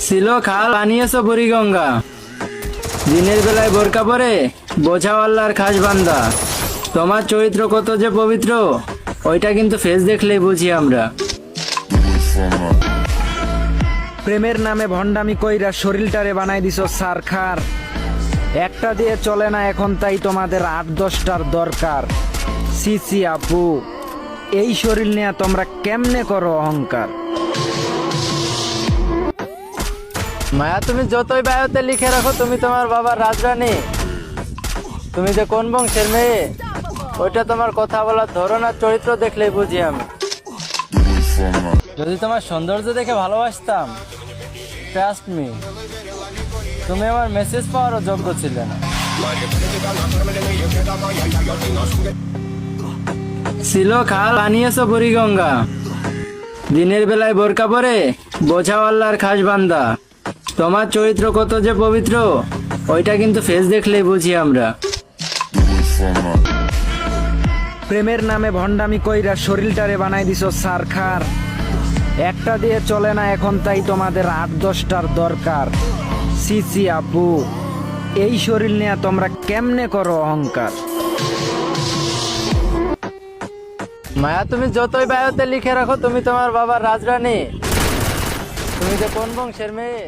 ছিল খাল বানিয়েছো বুড়িগঙ্গা, দিনের বেলায় বোরকা পরে বোঝাও আল্লাহর খাস বান্দা। তোমার চরিত্র কত যে পবিত্র, ওইটা কিন্তু ফেস দেখলেই বুঝি আমরা। প্রেমের নামে ভণ্ডামি কইরা শরীরটারে বানাই দিছো সারখার। একটা দিয়ে চলে না এখন, তাই তোমাদের 8-10টার দরকার। সিসি আপু, এই শরীর নিয়ে তোমরা কেমনে করো অহংকার? মায়া তুমি যতই বায়োতে লিখে রাখো তুমি তোমার বাবার রাজরানী। তুমি যে কোন বংশের মেয়ে, ওইটা তোমার কথা বলার ধরন আর চরিত্র দেখলেই বুঝি আমি। যদি তোমার সৌন্দর্য দেখে ভালোবাসতাম, ট্রাস্ট মি, তুমি আমার মেসেজ পাওয়ারও যোগ্য ছিলে না। ছিল খাল বানিয়েছো বুড়িগঙ্গা, দিনের বেলায় বোরকা পরে বোঝাও আল্লাহর খাস বান্দা। তোমার চরিত্র কত যে পবিত্র, ওইটা কিন্তু ফেস দেখলেই বুঝি আমরা। প্রেমের নামে ভণ্ডামি কইরা শরীরটারে বানাই দিছো সারখার। একটা দিয়ে চলে না এখন, তাই তোমাদের 8-10টার দরকার। সিসি আপু, এই শরীর নিয়ে তোমরা কেমনে করো অহংকার? মায়া তুমি যতই বায়োতে লিখে রাখো তুমি তোমার বাবার রাজরানী। তুমি যে কোন বংশের মেয়ে,